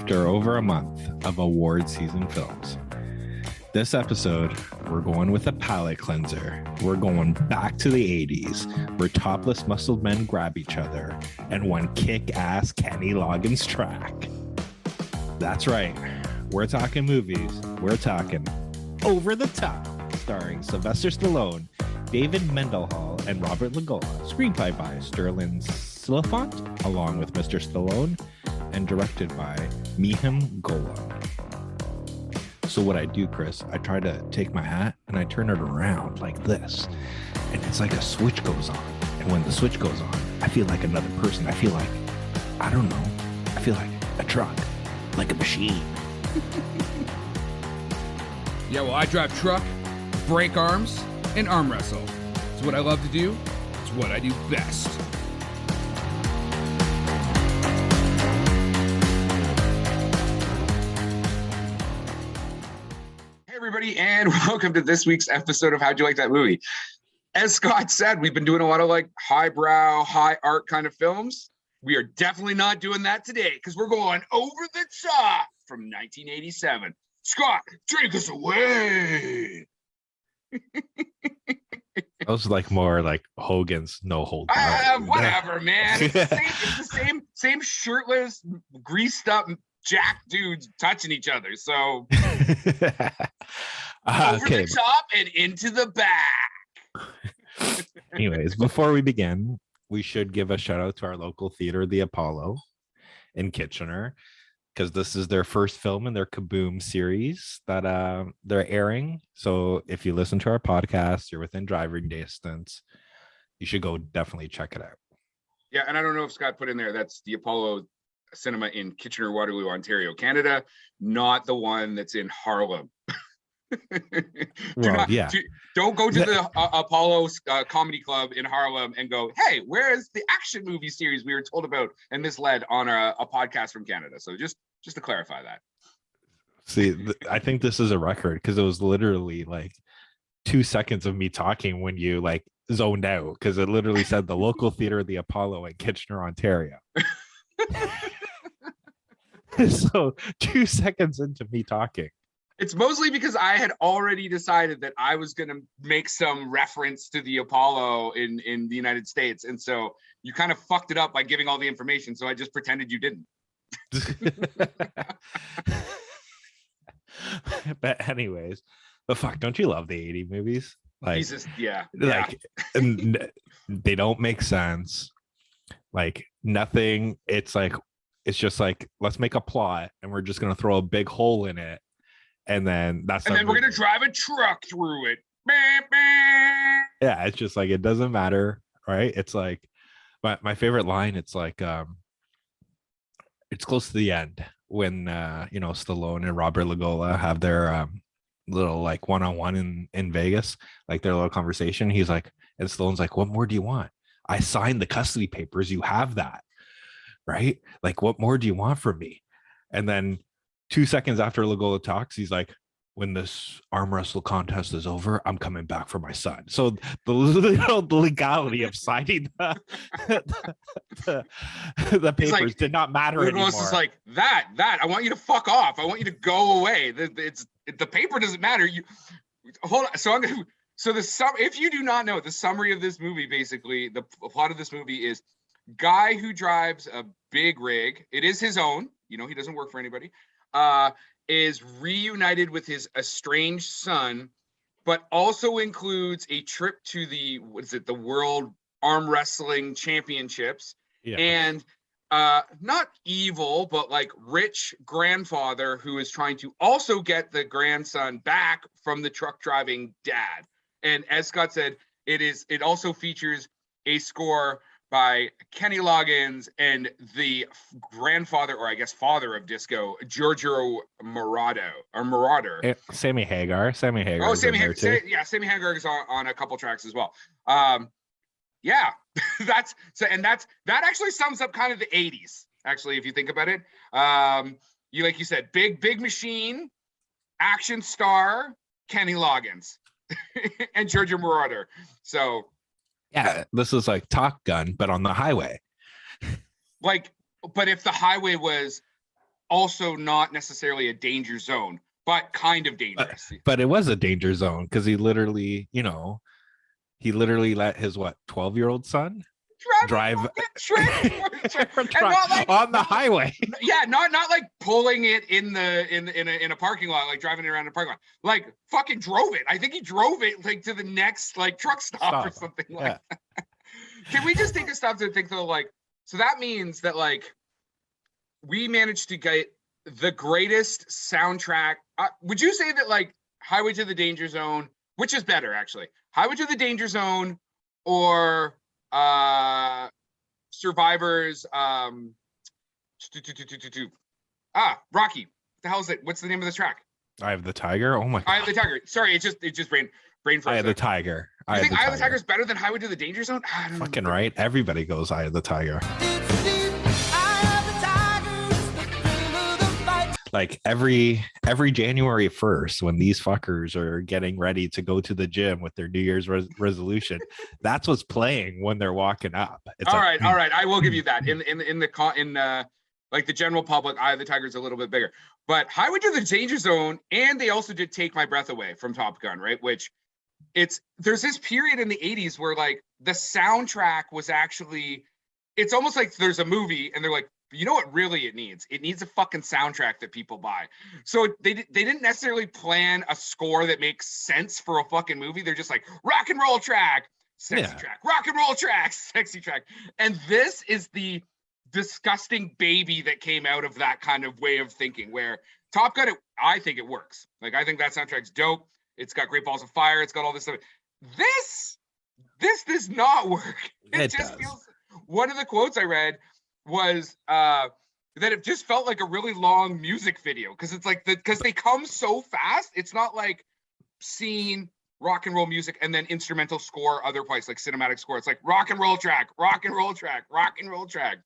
after over a month of award season films. This episode, we're going with a palate cleanser. We're going back to the 80s, where topless muscled men grab each other and one kick-ass Kenny Loggins track. That's right. We're talking movies. We're talking Over the Top, starring Sylvester Stallone, David Mendenhall, and Robert Lagola. Screenplay by Sterling Silafont, along with Mr. Stallone, and directed by Miham Gola. So what I do, Chris, I try to take my hat and I turn it around like this, and it's like a switch goes on. And when the switch goes on, I feel like another person. I feel like, I don't know, I feel like a truck, like a machine. Yeah, well, I drive truck, break arms, and arm wrestle. It's what I love to do. It's what I do best. Hey, everybody, and welcome to this week's episode of How'd You Like That Movie? As Scott said, we've been doing a lot of like highbrow, high art kind of films. We are definitely not doing that today because we're going over the top from 1987. Scott, drink us away. That was like more like Hogan's No Hold Barred. Whatever, man. It's the same shirtless, greased up jack dudes touching each other. So over the top and into the back. Anyways, before we begin, we should give a shout out to our local theater, the Apollo in Kitchener, because this is their first film in their Kaboom series that they're airing. So if you listen to our podcast, you're within driving distance, you should go definitely check it out. Yeah, and I don't know if Scott put in there, that's the Apollo Cinema in Kitchener-Waterloo, Ontario, Canada, not the one that's in Harlem. Don't go to the Apollo Comedy Club in Harlem and go, hey, where is the action movie series we were told about and misled on a podcast from Canada? So just to clarify that. See, I think this is a record because it was literally like 2 seconds of me talking when you like zoned out, because it literally said the local theater, the Apollo in Kitchener, Ontario. So 2 seconds into me talking. It's mostly because I had already decided that I was going to make some reference to the Apollo in the United States. And so you kind of fucked it up by giving all the information. So I just pretended you didn't. But anyways, but fuck, don't you love the 80 movies? Like, Jesus, yeah. Like, they don't make sense. Like, nothing. It's like, it's just like, let's make a plot and we're just going to throw a big hole in it. And then we're gonna drive a truck through it. Yeah, it's just like, it doesn't matter, right? It's like my favorite line. It's like it's close to the end when Stallone and Robert Lagola have their little like one-on-one in Vegas, like their little conversation. He's like, and Stallone's like, what more do you want? I signed the custody papers. You have that, right? Like, what more do you want from me? And then 2 seconds after Lagola talks, he's like, when this arm wrestle contest is over, I'm coming back for my son. So the legality of signing the papers like, did not matter anymore. It's just like that. I want you to fuck off. I want you to go away. The paper doesn't matter. You hold on. If you do not know, the summary of this movie, basically, the plot of this movie is guy who drives a big rig. It is his own. He doesn't work for anybody. Is reunited with his estranged son, but also includes a trip to the World Arm Wrestling Championships. Yeah. And not evil, but like rich grandfather who is trying to also get the grandson back from the truck driving dad. And as Scott said, it also features a score by Kenny Loggins and the grandfather, or I guess father of disco, Giorgio Moroder. Sammy Hagar. Oh, Sammy Hagar. Sammy Hagar is on a couple tracks as well. Yeah, that actually sums up kind of the 80s. Actually, if you think about it, like you said, big machine, action star, Kenny Loggins, and Giorgio Moroder. So. Yeah, this is like Top Gun, but on the highway. Like, but if the highway was also not necessarily a danger zone, but kind of dangerous. But it was a danger zone because he literally let his 12-year-old son drive and not like on the highway. Yeah, not like pulling it in a parking lot, like driving it around in a parking lot. Like fucking drove it. I think he drove it like to the next like truck stop or something like that. Can we just take a stop to think though, like, so that means that like we managed to get the greatest soundtrack. Would you say that like Highway to the Danger Zone, which is better actually, Highway to the Danger Zone or Survivors, Rocky. What the hell is it? What's the name of this track? Eye of the Tiger. Oh my God. Eye of the Tiger. Sorry, it just brain froze. Eye of the Tiger. You think Eye of the Tiger is better than Highway to the Danger Zone? Fucking right. Everybody goes Eye of the Tiger. Like every January 1st, when these fuckers are getting ready to go to the gym with their New Year's resolution, that's what's playing when they're walking up. It's all right. I will give you that. In like the general public, Eye of the Tiger is a little bit bigger. But Highway to the Danger Zone, and they also did Take My Breath Away from Top Gun, right? Which there's this period in the 80s where like the soundtrack was actually, it's almost like there's a movie and they're like, you know what really it needs? It needs a fucking soundtrack that people buy. So they didn't necessarily plan a score that makes sense for a fucking movie. They're just like rock and roll track, sexy track, rock and roll track, sexy track. And this is the disgusting baby that came out of that kind of way of thinking where Top Gun, I think it works. Like, I think that soundtrack's dope. It's got Great Balls of Fire. It's got all this stuff. This does not work. It just feels, one of the quotes I read was that it just felt like a really long music video because it's like because they come so fast. It's not like scene, rock and roll music, and then instrumental score other place, like cinematic score. It's like rock and roll track, rock and roll track, rock and roll track.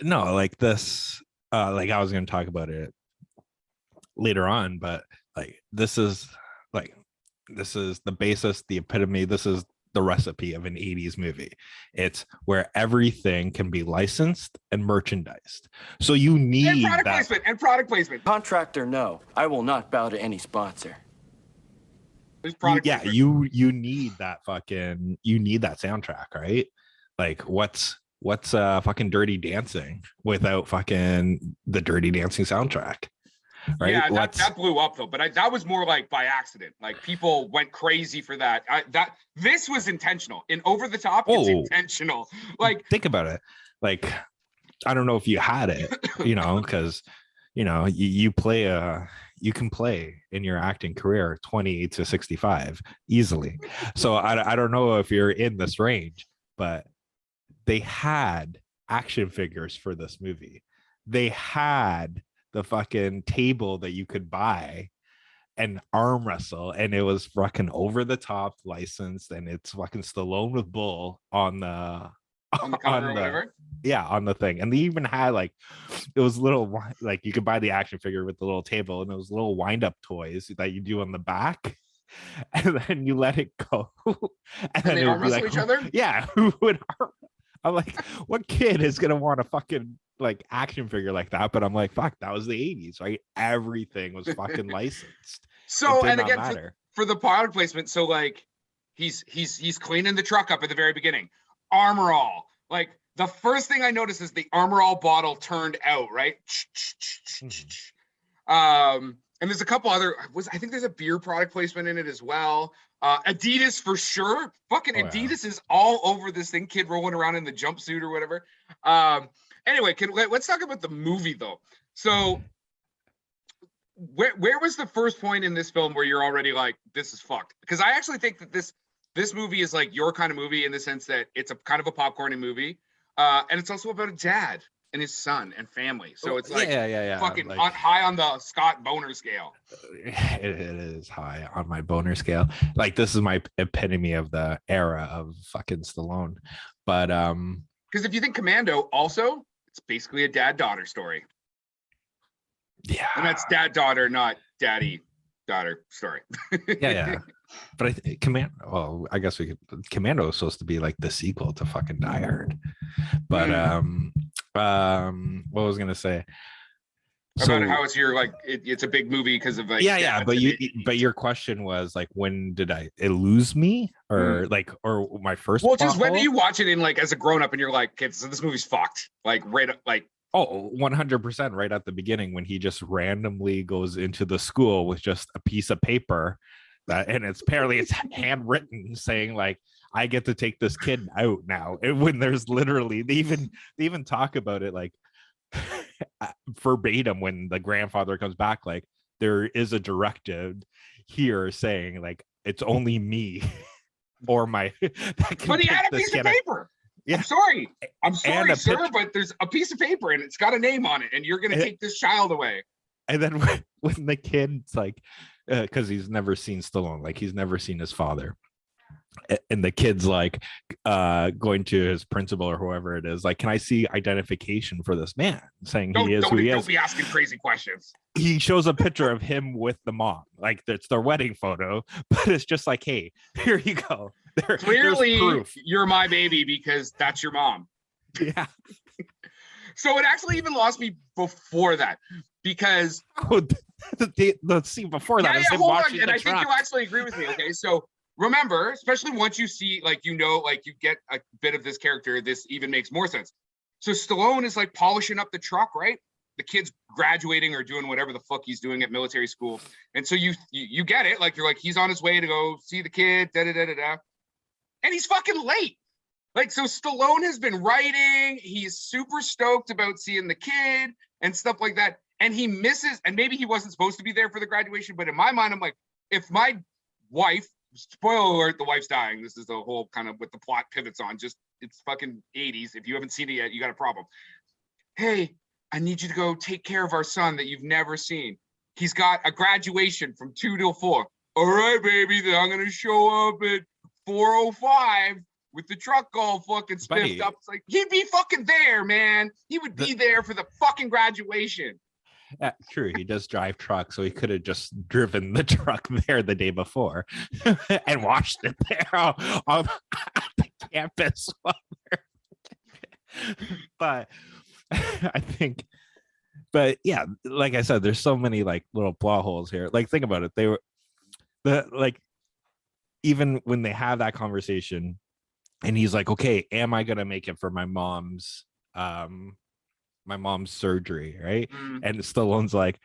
No, like this, like I was going to talk about it later on, but like this is the basis, the epitome. This is the recipe of an 80s movie. It's where everything can be licensed and merchandised. So you need product placement. Contractor, no. I will not bow to any sponsor. You need that soundtrack, right? Like what's fucking Dirty Dancing without fucking the Dirty Dancing soundtrack? Right? Yeah, that blew up though, but that was more like by accident. Like people went crazy for that. This was intentional. In Over the Top, it's intentional. Like, think about it. Like, I don't know if you had it, because you can play in your acting career 20 to 65 easily. So I don't know if you're in this range, but they had action figures for this movie. They had the fucking table that you could buy and arm wrestle, and it was fucking over the top licensed, and it's fucking Stallone with Bull on the cover or whatever. Yeah, on the thing. And they even had like it was little, like you could buy the action figure with the little table, and it was little wind-up toys that you do on the back, and then you let it go, and then they arm wrestle each other. Yeah, who would arm? I'm like, what kid is gonna want a fucking like action figure like that? But I'm like, fuck, that was the 80s, right? Everything was fucking licensed. So, and again, for the product placement, so like he's cleaning the truck up at the very beginning. Armor All. Like the first thing I noticed is the Armor All bottle turned out, right? And there's a couple other, I think there's a beer product placement in it as well. Adidas for sure. Fucking Adidas is all over this thing. Kid rolling around in the jumpsuit or whatever. Anyway, let's talk about the movie though. So where was the first point in this film where you're already like, this is fucked? Because I actually think that this movie is like your kind of movie in the sense that it's a kind of a popcorny movie. And it's also about a dad and his son and family. So it's like fucking like, high on the Scott Boner scale. It is high on my Boner scale. Like this is my epitome of the era of fucking Stallone. But because if you think Commando also, it's basically a dad-daughter story. Yeah. And that's dad-daughter, not daddy daughter story. Yeah. But Commando. Well, I guess Commando is supposed to be like the sequel to fucking Die Hard. But what was I gonna say? About how it's your like it's a big movie because of like yeah. But your question was like, when did it lose me, or or my first? Well, just when do you watch it in like as a grown up and you're like, okay, so this movie's fucked. Like right up like. Oh, 100% right at the beginning when he just randomly goes into the school with just a piece of paper and it's handwritten saying like, I get to take this kid out now. And when there's literally, they even talk about it like verbatim when the grandfather comes back, like there is a directive here saying like, it's only me or my, but he had a piece of paper. Yeah. I'm sorry, sir, but there's a piece of paper and it's got a name on it, and you're gonna take this child away. And then when the kid's like, because he's never seen Stallone, like he's never seen his father, and the kid's like, going to his principal or whoever it is, like, can I see identification for this man? Saying he is who he is. Don't be asking crazy questions. He shows a picture of him with the mom, like it's their wedding photo, but it's just like, hey, here you go. Clearly you're my baby because that's your mom. Yeah. So it actually even lost me before that because the scene before that is him hold watching on, and I truck. think you actually agree with me. Okay, so remember, especially once you see like you get a bit of this character, this even makes more sense. So Stallone is like polishing up the truck, right? The kid's graduating or doing whatever the fuck he's doing at military school, and so you get it, like you're like he's on his way to go see the kid, and he's fucking late. Like, so Stallone has been writing, he's super stoked about seeing the kid and stuff like that. And he misses, and maybe he wasn't supposed to be there for the graduation, but in my mind, I'm like, if my wife, spoiler alert, the wife's dying. This is the whole kind of what the plot pivots on. Just, it's fucking 80s. If you haven't seen it yet, you got a problem. Hey, I need you to go take care of our son that you've never seen. He's got a graduation from 2 till 4. All right, baby, then I'm going to show up at 4:05 with the truck all fucking spiffed up. It's like, he'd be fucking there, man. He would be there for the fucking graduation. True, he does drive truck, so he could have just driven the truck there the day before and watched it there on the campus. But I think, but yeah, like I said, there's so many like little plot holes here. Like, think about it. They were even when they have that conversation and he's like, okay, am I gonna make it for my mom's surgery, right? And Stallone's like,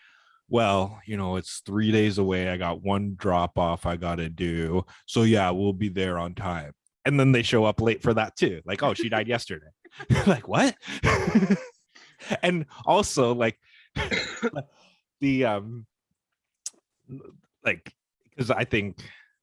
well, it's 3 days away. I got one drop off I gotta do, so yeah, we'll be there on time. And then they show up late for that too, like, oh, she died yesterday. Like, what? And also like the like, because I think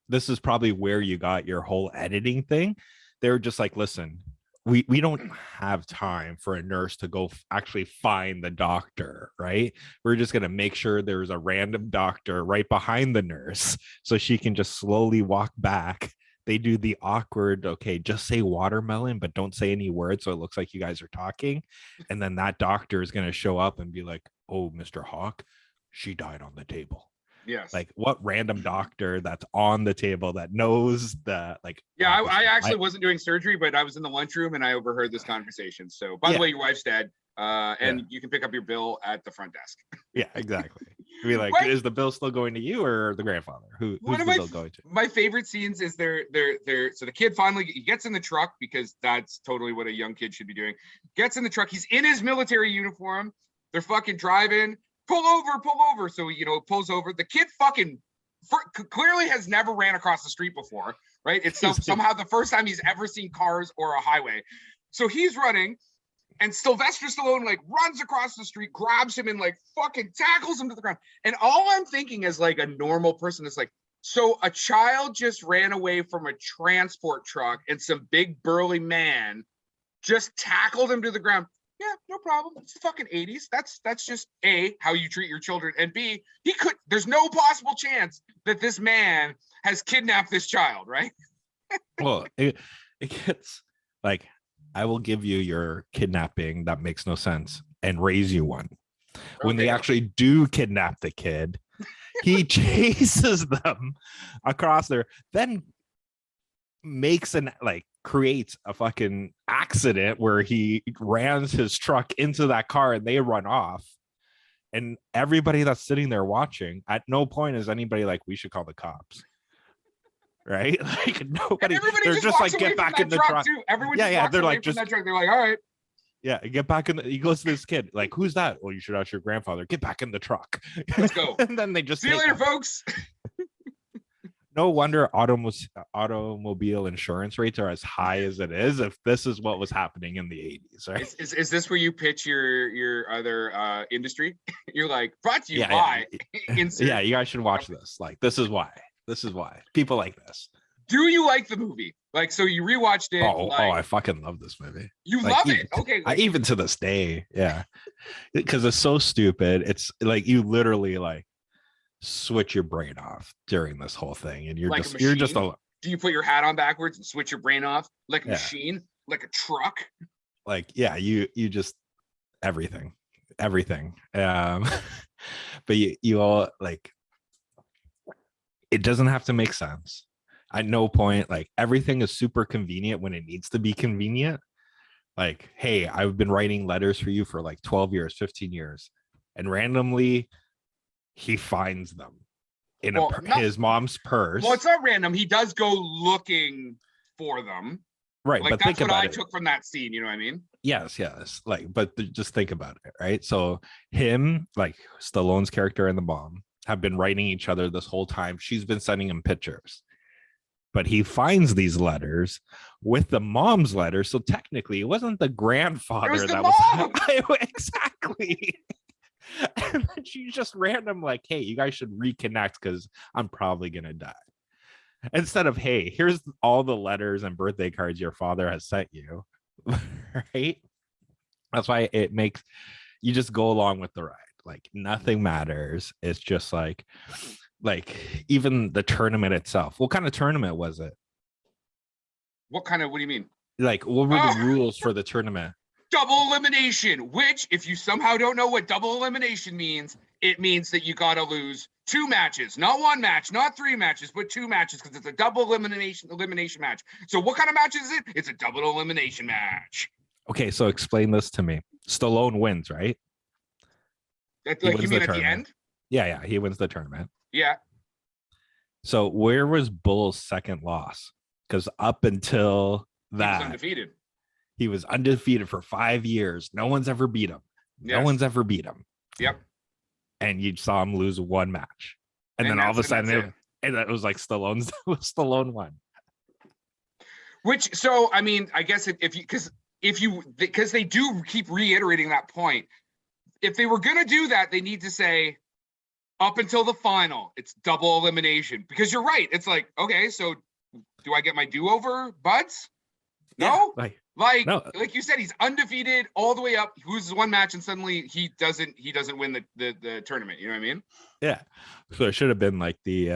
this is probably where you got your whole editing thing. They're just like, listen, we don't have time for a nurse to go actually find the doctor, right? We're just going to make sure there's a random doctor right behind the nurse so she can just slowly walk back. They do the awkward, okay, just say watermelon, but don't say any words so it looks like you guys are talking. And then that doctor is going to show up and be like, oh, Mr. Hawk, she died on the table. Yes. Like, what random doctor that's on the table that knows the, like, yeah, I actually wasn't doing surgery, but I was in the lunchroom and I overheard this conversation. So by the way, your wife's dead. And you can pick up your bill at the front desk. Yeah, exactly. Be like, is the bill still going to you or the grandfather? Who's the bill going to? My favorite scenes is they're so the kid finally he gets in the truck, because that's totally what a young kid should be doing. Gets in the truck, he's in his military uniform. They're fucking driving. Pull over. So pulls over. The kid fucking clearly has never ran across the street before, right? It's somehow the first time he's ever seen cars or a highway. So he's running. And Sylvester Stallone like runs across the street, grabs him and like fucking tackles him to the ground. And all I'm thinking as like a normal person is like, so a child just ran away from a transport truck and some big burly man just tackled him to the ground. Yeah, no problem. It's the fucking 80s. That's just A, how you treat your children. And B, there's no possible chance that this man has kidnapped this child, right? Well, it gets like, I will give you your kidnapping that makes no sense and raise you one. When they actually do kidnap the kid, He chases them across there, then creates a fucking accident where he rams his truck into that car and they run off. And everybody that's sitting there watching, at no point is anybody like, we should call the cops. Right? Like nobody, they're just like, get back in the truck. Too. Everyone they're like, just that truck. They're like, all right. Yeah, get back in. He goes to this kid, like, who's that? Well, you should ask your grandfather. Get back in the truck. Let's go. And then they just see you later, folks. No wonder automobile insurance rates are as high as it is if this is what was happening in the 80s, right? Is this where you pitch your other industry? You're like, brought to you by. Yeah, you guys should watch this. Like, this is why. This is why. People like this. Do you like the movie? Like, so you rewatched it. I fucking love this movie. You love it? Okay. Even to this day, yeah. Because it's so stupid. It's like you literally like switch your brain off during this whole thing. And you're like just do you put your hat on backwards and switch your brain off like a machine, like a truck? Like, yeah, you just everything. But you all like, it doesn't have to make sense. At no point, like everything is super convenient when it needs to be convenient. Like, hey, I've been writing letters for you for like 12 years, 15 years. And randomly he finds them in his mom's purse. Well, it's not random. He does go looking for them. Right. Like, but that's think what about I took from that scene. You know what I mean? Yes. Like, but just think about it, right? So him, like Stallone's character and the mom have been writing each other this whole time. She's been sending him pictures. But he finds these letters with the mom's letters. So technically, it wasn't the grandfather was exactly. And then she's just random, like, hey, you guys should reconnect because I'm probably gonna die. Instead of, hey, here's all the letters and birthday cards your father has sent you. Right? That's why it makes you just go along with the ride. Like nothing matters. It's just like even the tournament itself. What kind of tournament was it? What do you mean? Like, what were the rules for the tournament? Double elimination, which if you somehow don't know what double elimination means, it means that you got to lose 2 matches, not 1 match, not 3 matches, but 2 matches because it's a double elimination match. So what kind of match is it? It's a double elimination match. Okay, so explain this to me. Stallone wins, right? Like you mean at the end? Yeah, he wins the tournament. Yeah. So where was Bull's second loss? Because up until that, he was undefeated for 5 years. No one's ever beat him. Yes. No one's ever beat him. Yep. And you saw him lose 1 match, and then all of a sudden, it was like Stallone won. Which, so I mean, I guess because they do keep reiterating that point. If they were gonna do that, they need to say, up until the final, it's double elimination. Because you're right. It's like, okay, so do I get my do-over, buds? No? Yeah, like you said, he's undefeated all the way up. He loses 1 match and suddenly he doesn't win the tournament. You know what I mean? Yeah. So it should have been like the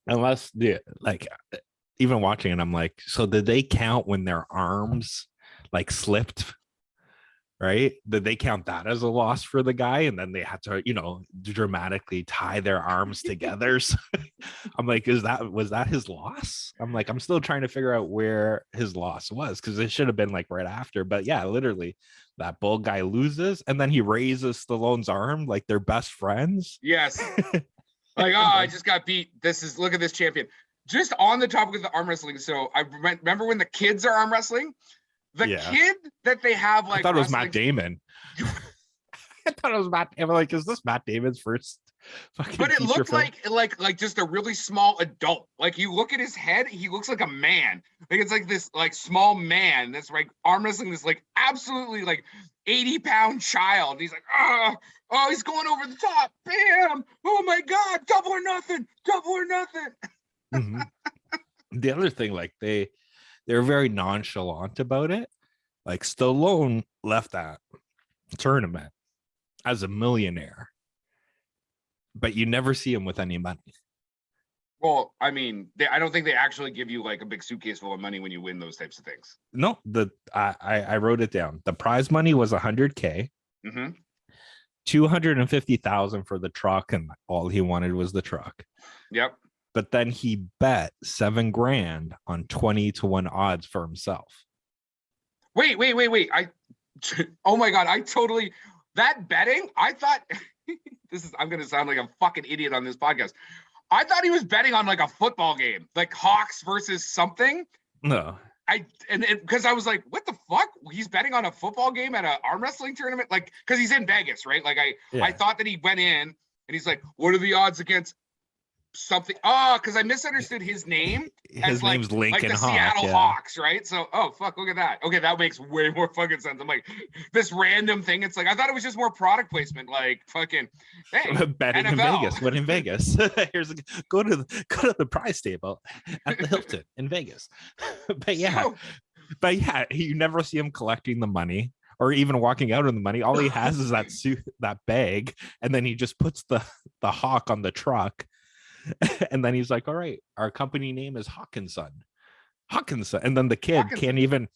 unless the like even watching it, I'm like, so did they count when their arms like slipped? Right? Did they count that as a loss for the guy? And then they had to, dramatically tie their arms together. So I'm like, was that his loss? I'm like, I'm still trying to figure out where his loss was because it should have been like right after. But yeah, literally, that Bull guy loses and then he raises Stallone's arm like they're best friends. Yes. Like, oh, I just got beat. Look at this champion. Just on the topic of the arm wrestling. So I remember when the kids are arm wrestling. Kid that they have, like, I thought it was Matt Damon. I thought it was Matt. I'm like, is this Matt Damon's first fucking? But it looked film? like just a really small adult. Like, you look at his head, he looks like a man. Like, it's like this like small man that's like arm wrestling this like absolutely like 80-pound child. And he's like, oh, he's going over the top. Bam! Oh my God! Double or nothing. Mm-hmm. The other thing, like they're very nonchalant about it. Like Stallone left that tournament as a millionaire, but you never see him with any money. Well, I mean, I don't think they actually give you like a big suitcase full of money when you win those types of things. No, I wrote it down. The prize money was $100K. Mm-hmm. $250,000 for the truck, and all he wanted was the truck. Yep. But then he bet $7,000 on 20-1 odds for himself. Wait. Oh my God. That betting, I thought, I'm going to sound like a fucking idiot on this podcast. I thought he was betting on like a football game, like Hawks versus something. No. Because I was like, what the fuck? He's betting on a football game at an arm wrestling tournament? Like, because he's in Vegas, right? Like I thought that he went in and he's like, what are the odds against something? Because I misunderstood his name. His name's Lincoln like the Hawk, Seattle Hawks, right? So, fuck, look at that. Okay, that makes way more fucking sense. I'm like, this random thing. It's like, I thought it was just more product placement, like fucking, hey, betting NFL. in Vegas. When in Vegas, go to the prize table at the Hilton in Vegas. But yeah, you never see him collecting the money or even walking out on the money. All he has is that suit, that bag, and then he just puts the hawk on the truck. And then he's like, all right, our company name is Hawkinson. And then the kid can't even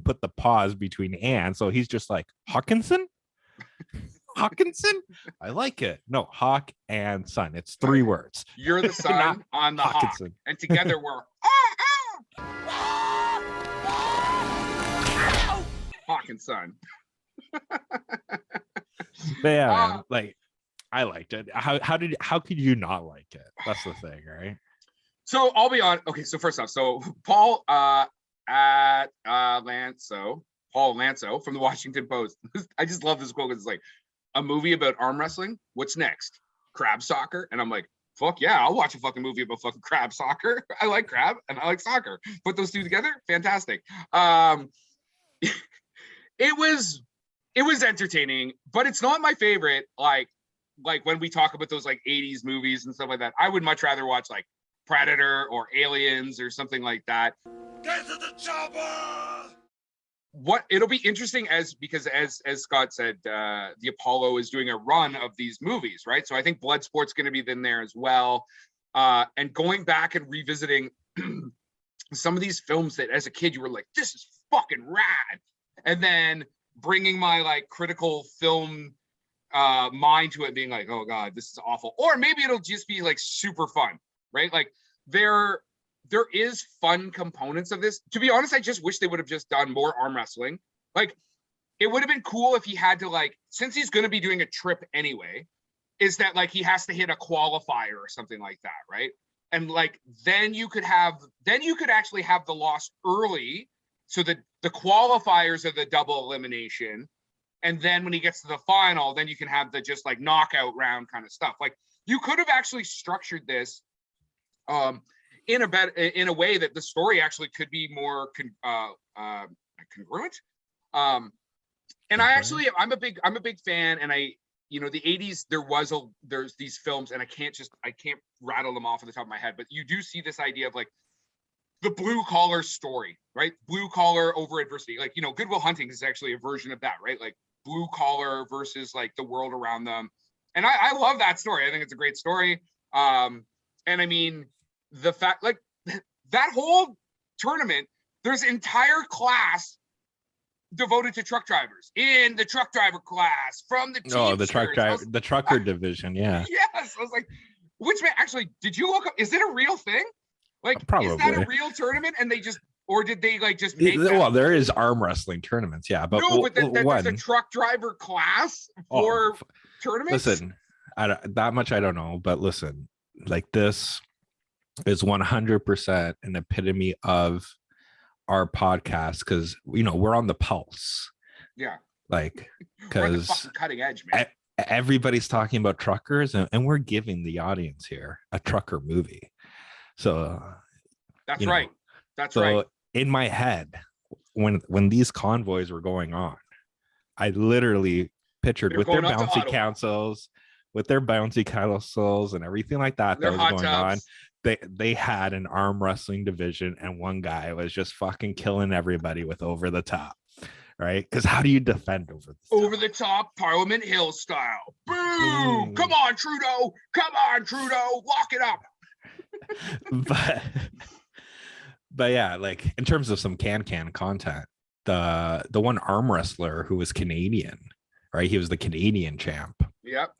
put the pause between and. So he's just like, Hawkinson? I like it. No, Hawk and Son. It's 3 words. You're the son on the Hawkinson. Hawk. And together we're Hawk and Son. But yeah, man, like, I liked it. How could you not like it? That's the thing, right? So I'll be on. Okay, so first off, so Paul Lanso from the Washington Post. I just love this quote. It's like, a movie about arm wrestling. What's next? Crab soccer? And I'm like, fuck yeah, I'll watch a fucking movie about fucking crab soccer. I like crab and I like soccer. Put those two together, fantastic. It was entertaining, but it's not my favorite. Like when we talk about those like 80s movies and stuff like that, I would much rather watch like Predator or Aliens or something like that. Get to the chopper! It'll be interesting because as Scott said, the Apollo is doing a run of these movies, right? So I think Bloodsport's going to be in there as well. And going back and revisiting some of these films that as a kid you were like, this is fucking rad. And then bringing my like critical film mind to it, being like, oh God, this is awful. Or maybe it'll just be like super fun, right? Like there is fun components of this. To be honest, I just wish they would have just done more arm wrestling. Like it would have been cool if he had to, like, since he's going to be doing a trip anyway, is that like he has to hit a qualifier or something like that, right? And like then you could actually have the loss early, so that the qualifiers are the double elimination. And then when he gets to the final, then you can have the just like knockout round kind of stuff. Like you could have actually structured this in a way that the story actually could be more congruent. And I'm a big fan. And the 80s, there's these films, and I can't rattle them off at the top of my head, but you do see this idea of like the blue collar story, right? Blue collar over adversity. Like, Good Will Hunting is actually a version of that, right? Like blue collar versus like the world around them. And I love that story. I think it's a great story. And I mean, the fact, like that whole tournament, there's entire class devoted to truck drivers in the truck driver class from the team. The trucker division. Yeah. Yes. I was like, actually, did you look up? Is it a real thing? Like, probably. Is that a real tournament? And did they like just make that? Well, there is arm wrestling tournaments. Yeah. But there's a truck driver class for tournaments. Listen, that much I don't know, but listen, like this is 100% an epitome of our podcast, because we're on the pulse. Yeah, like because cutting edge, man. Everybody's talking about truckers, and we're giving the audience here a trucker movie. So that's right. Right. In my head, when these convoys were going on, I literally pictured with their bouncy councils and everything like that was going on. They had an arm wrestling division, and one guy was just fucking killing everybody with over the top, right? Because how do you defend over the top Parliament Hill style? Boom! Come on, Trudeau! Lock it up. but yeah, like in terms of some can content, the one arm wrestler who was Canadian, right? He was the Canadian champ. Yep.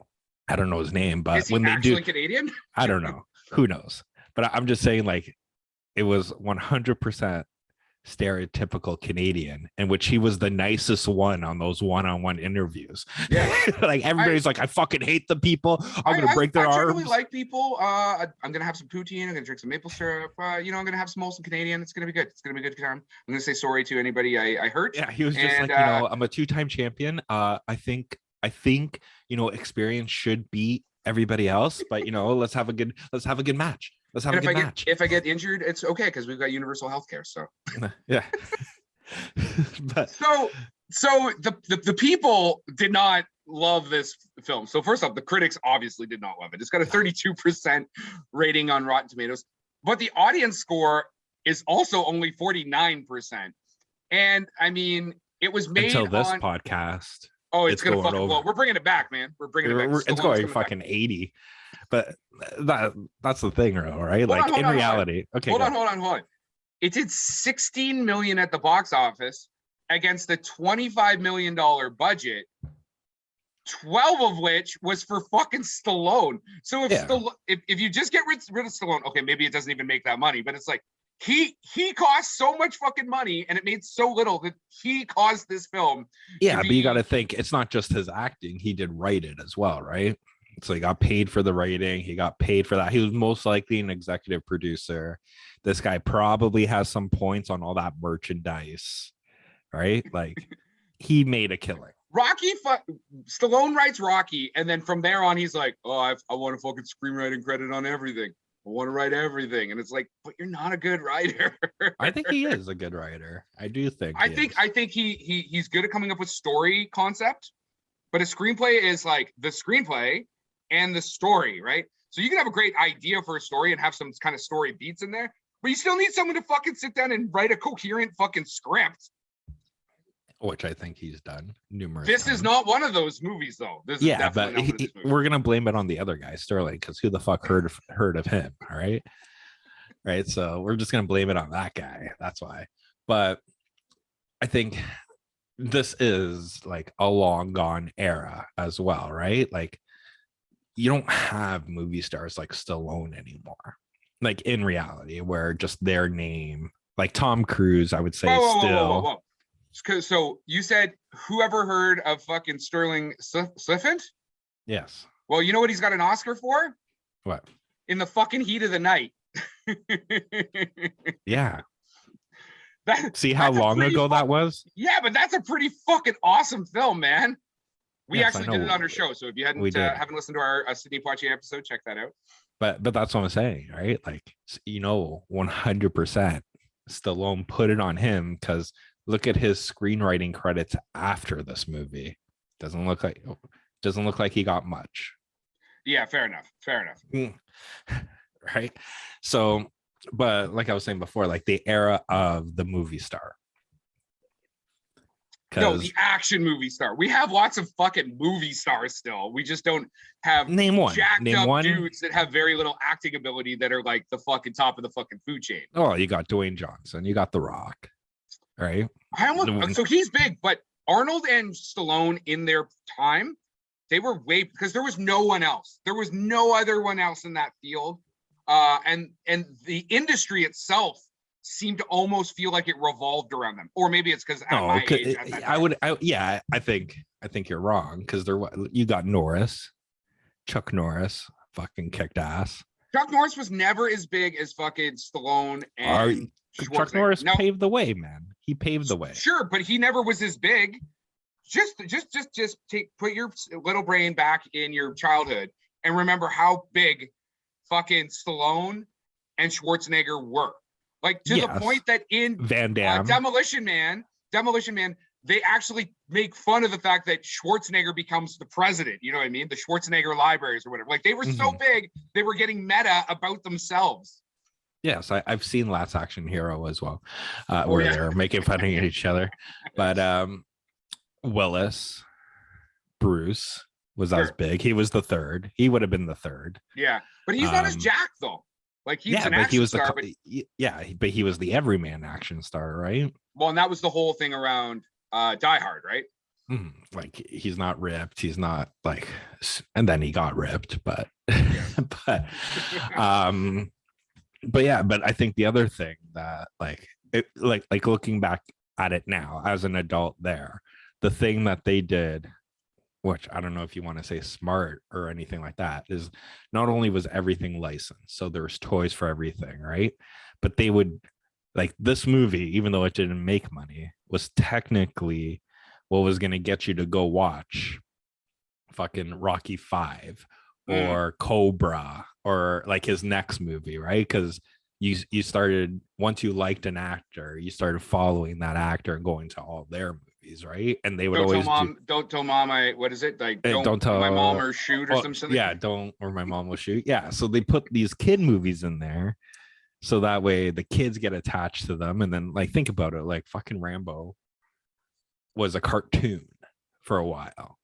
I don't know his name, but Is he when they actually do, Canadian? I don't know. Who knows? But I'm just saying, like, it was 100% stereotypical Canadian, in which he was the nicest one on those one-on-one interviews. Yeah. Like everybody's like, I fucking hate the people. I'm gonna break their I arms. generally like people. I'm gonna have some poutine. I'm gonna drink some maple syrup. I'm gonna have some wholesome Canadian. It's gonna be good. It's gonna be a good time. I'm gonna say sorry to anybody I hurt. Yeah, he was just like, I'm a two-time champion. I think experience should beat everybody else, but let's have a good match. Let's have a good match. If I get injured, it's okay because we've got universal health care. So yeah. But so the people did not love this film. So first off, the critics obviously did not love it. It's got a 32% rating on Rotten Tomatoes, but the audience score is also only 49%. And I mean, it was made until this podcast. Oh, it's gonna fucking blow. We're bringing it back, man. We're bringing it back. It's going fucking back. 80. But that's the thing, right? Hold reality. Okay. Hold on. It did 16 million at the box office against the $25 million budget, 12 of which was for fucking Stallone. So if you just get rid of Stallone, okay, maybe it doesn't even make that money, but it's like he cost so much fucking money and it made so little that he caused this film. Yeah, but you got to think it's not just his acting. He did write it as well, right? So he got paid for the writing. He got paid for that. He was most likely an executive producer. This guy probably has some points on all that merchandise, right? Like he made a killing. Stallone writes Rocky, and then from there on, he's like, "Oh, I want a fucking screenwriting credit on everything. I want to write everything." And it's like, but you're not a good writer. I think he is a good writer. I do think. I think he's good at coming up with story concept, but a screenplay is like the screenplay and the story, right? So you can have a great idea for a story and have some kind of story beats in there, but you still need someone to fucking sit down and write a coherent fucking script. Which I think he's done numerous This times. Is not one of those movies, though. This is but we're gonna blame it on the other guy, Sterling, because who the fuck heard of him? All right, right. So we're just gonna blame it on that guy. That's why. But I think this is like a long gone era as well, right? Like you don't have movie stars like Stallone anymore. Like in reality, where just their name, like Tom Cruise, I would say whoa. So you said whoever heard of fucking Sterling Sliffant? Yes. Well, you know what he's got an Oscar for? What? In the fucking heat of the night. Yeah. See how long ago that was? Yeah, but that's a pretty fucking awesome film, man. We Yes, actually did it on our show. So if you haven't listened to our Sydney Poitier episode, check that out. But that's what I'm saying, right? Like 100% Stallone put it on him because look at his screenwriting credits after this movie. Doesn't look like he got much. Yeah, fair enough. Right. So, but like I was saying before, like the era of the movie star. No, the action movie star. We have lots of fucking movie stars still. We just don't have jacked up dudes that have very little acting ability that are like the fucking top of the fucking food chain. Oh, you got Dwayne Johnson, you got The Rock, right? So he's big, but Arnold and Stallone in their time, they were because there was no one else. There was no other one else in that field. And the industry itself seemed to almost feel like it revolved around them, or maybe it's because I think you're wrong because you got Chuck Norris fucking kicked ass. Chuck Norris was never as big as fucking Stallone and Chuck Norris paved the way, man. He paved the way. Sure, but he never was as big. Just put your little brain back in your childhood and remember how big fucking Stallone and Schwarzenegger were. Like to the point that in Van Damme, Demolition Man, they actually make fun of the fact that Schwarzenegger becomes the president. You know what I mean? The Schwarzenegger libraries or whatever. Like they were so big, they were getting meta about themselves. Yes, I've seen Last Action Hero as well, where they're making fun of each other. But Willis, Bruce was as big. He was the third. He would have been the third. Yeah, but he's not as jacked though. Like he's an action star, but he was the everyman action star, right? Well, and that was the whole thing around Die Hard, right? Like he's not ripped. He's not like, and then he got ripped, but, but, but yeah, but I think the other thing that like looking back at it now as an adult there, the thing that they did, which I don't know if you want to say smart or anything like that, is not only was everything licensed, so there was toys for everything, right? But they would, like, this movie, even though it didn't make money, was technically what was going to get you to go watch fucking Rocky 5 or Cobra or like his next movie, right? Because you started, once you liked an actor, you started following that actor and going to all their movies, right? And they would Don't always tell mom. Don't tell mom. What is it? Like don't tell my mom or shoot or oh, something. Yeah, don't, or my mom will shoot. Yeah, so they put these kid movies in there, so that way the kids get attached to them. And then, like, think about it, like fucking Rambo was a cartoon for a while.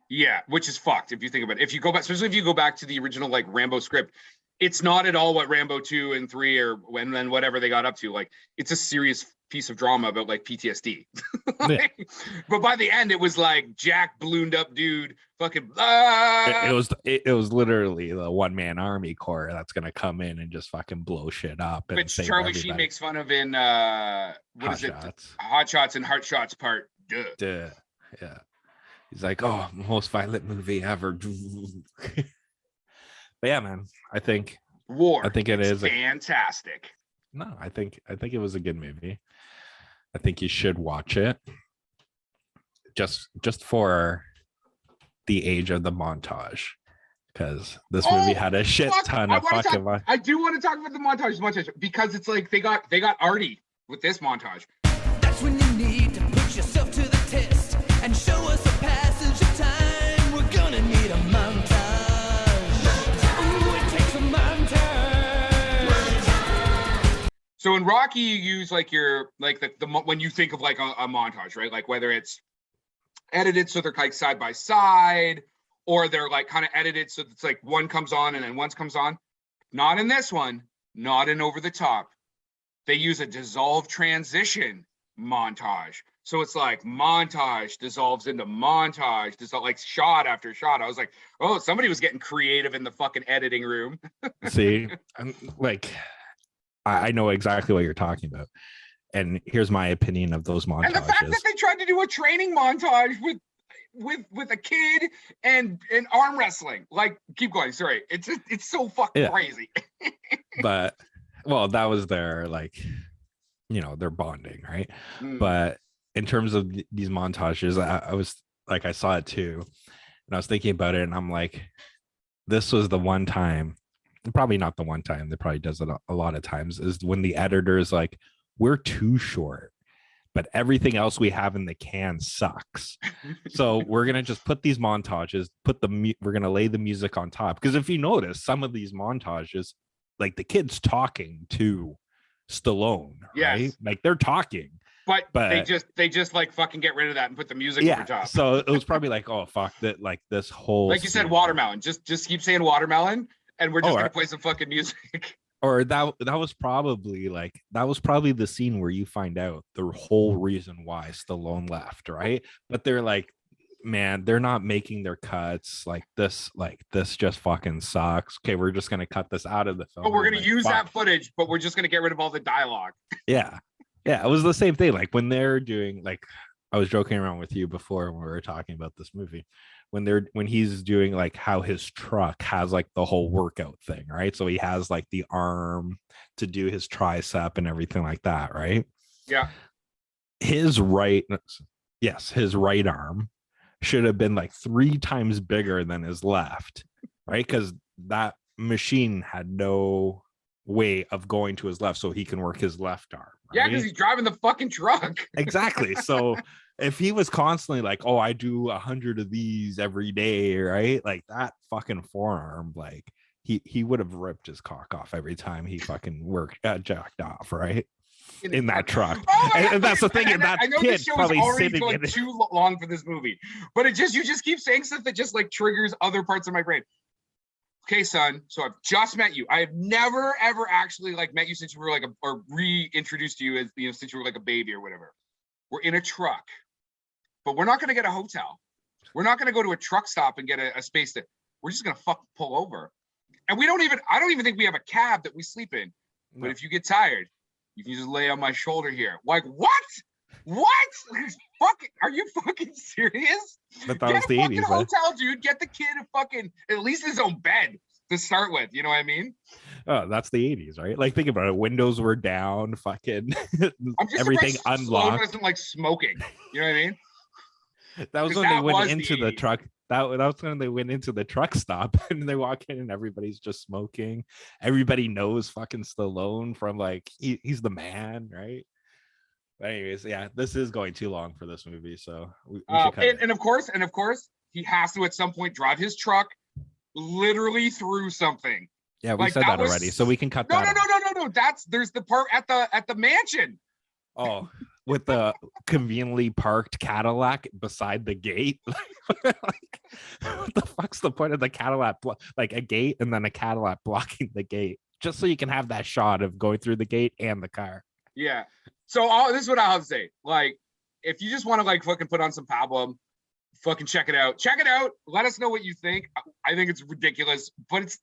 Yeah, which is fucked if you think about it. If you go back, especially if you go back to the original like Rambo script, it's not at all what Rambo 2 and 3 or when then whatever they got up to. Like, it's a serious piece of drama about like PTSD. Like, yeah. But by the end, it was like Jack ballooned up dude, fucking. It was literally the one man army corps that's gonna come in and just fucking blow shit up. And which Charlie Sheen makes fun of in Hot Shots and Heart Shots Part. Duh. Yeah, he's like, oh, most violent movie ever. But yeah, man, I think it is fantastic. I think it was a good movie. I think you should watch it just for the age of the montage, because this movie had a shit ton of fucking. I do want to talk about the montage because it's like they got arty with this montage. That's when you need to put yourself to the test and show us a passage of time. We're gonna need a montage. Ooh, it takes a montage. So in Rocky, you use like your the when you think of like a montage, right? Like whether it's edited so they're like side by side, or they're like kind of edited so it's like one comes on and then one comes on. Not in this one. Not in Over the Top. They use a dissolve transition montage. So it's like montage dissolves into montage, like shot after shot. I was like, oh, somebody was getting creative in the fucking editing room. See, I'm like, I know exactly what you're talking about. And here's my opinion of those montages. And the fact that they tried to do a training montage with a kid and arm wrestling. Like, keep going. Sorry. It's so fucking crazy. But well, that was their like, their bonding, right? But in terms of these montages, I was like, I saw it too, and I was thinking about it, and I'm like, this was the one time, probably not the one time, they probably does it a lot of times, is when the editor is like, we're too short, but everything else we have in the can sucks. So we're gonna just put these montages, we're gonna lay the music on top. Because if you notice, some of these montages, like the kids talking to Stallone, right? Like they're talking, but they just like fucking get rid of that and put the music over top. So it was probably like, oh fuck that, like this whole, like you said, watermelon. Just keep saying watermelon, and we're just gonna play some fucking music. Or that was probably the scene where you find out the whole reason why Stallone left, right? But they're like, man, they're not making their cuts. Like this just fucking sucks. Okay, we're just gonna cut this out of the film. But we're gonna use that footage, but we're just gonna get rid of all the dialogue. Yeah, it was the same thing. Like when they're doing, like, I was joking around with you before when we were talking about this movie, when he's doing like how his truck has like the whole workout thing, right? So he has like the arm to do his tricep and everything like that, right? Yeah. His right arm should have been like 3 times bigger than his left, right? Because that machine had no way of going to his left so he can work his left arm, right? Yeah, because he's driving the fucking truck. Exactly. So if he was constantly like, oh, I do 100 of these every day, right? Like that fucking forearm, like he would have ripped his cock off every time he fucking jacked off, right? In that truck. And that's the thing. And that kid probably sitting in it. Too long for this movie, but you just keep saying stuff that just like triggers other parts of my brain. Okay, son. So I've just met you. I have never ever actually like met you since you were like or reintroduced to you as since you were like a baby or whatever. We're in a truck, but we're not going to get a hotel. We're not going to go to a truck stop and get a space that we're just going to fucking pull over. And I don't even think we have a cab that we sleep in. But if you get tired, you can just lay on my shoulder here. Like, what? Fucking, are you fucking serious? But that was the 80s, right? Hotel, dude. Get the kid a fucking, at least his own bed to start with. You know what I mean? Oh, that's the 80s, right? Like, think about it. Windows were down, fucking everything surprised unlocked. Stallone wasn't like smoking. You know what I mean? That was when they went into the truck. That was when they went into the truck stop and they walk in and everybody's just smoking. Everybody knows fucking Stallone from like he's the man, right? But anyways, yeah, this is going too long for this movie, so we should cut it. And of course, he has to at some point drive his truck literally through something. Yeah, we said that already, so we can cut that. No. There's the part at the mansion. Oh, with the conveniently parked Cadillac beside the gate. Like, what the fuck's the point of the Cadillac? Like a gate and then a Cadillac blocking the gate, just so you can have that shot of going through the gate and the car. Yeah. So this is what I'll have to say. Like, if you just want to like fucking put on some Pablum, fucking check it out. Let us know what you think. I think it's ridiculous, but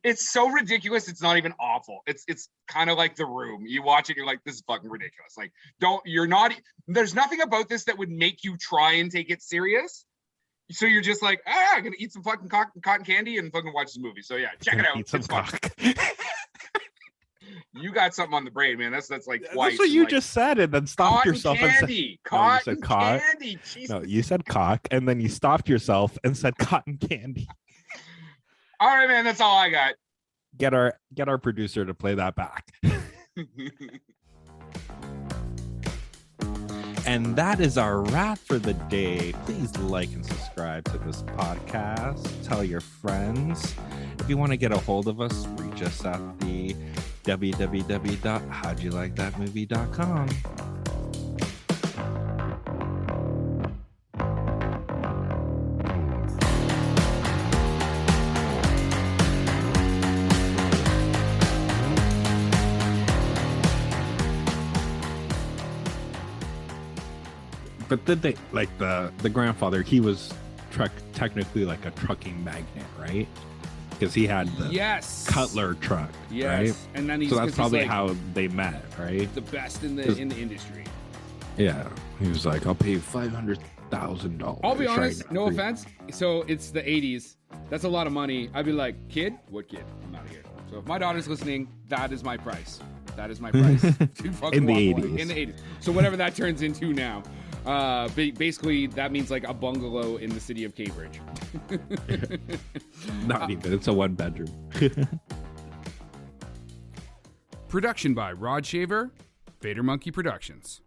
it's so ridiculous. It's not even awful. It's kind of like The Room. You watch it, you're like, this is fucking ridiculous. Like, there's nothing about this that would make you try and take it serious. So you're just like, I'm gonna eat some fucking cotton candy and fucking watch this movie. So yeah, check it out. Eat some cock. You got something on the brain, man. That's like twice. That's what you just said, and then stopped yourself and said cotton candy. Jesus. No, you said cock, and then you stopped yourself and said cotton candy. All right, man. That's all I got. Get our producer to play that back. And that is our wrap for the day. Please like and subscribe to this podcast. Tell your friends. If you want to get a hold of us, reach us at the www.howdyoulikethatmovie.com. But did they, like the grandfather, he was technically like a trucking magnate, right? Because he had the Cutler truck, right? And then so that's probably like how they met, right? The best in the industry. Yeah, he was like, "I'll pay you $500,000." I'll be honest, no offense. So it's the 80s. That's a lot of money. I'd be like, "Kid, what kid? I'm out of here." So if my daughter's listening, that is my price. That is my price. In the 80s. In the 80s. So whatever that turns into now. Basically, that means like a bungalow in the city of Cambridge. Not even. It's a 1-bedroom. Production by Rod Shaver, Vader Monkey Productions.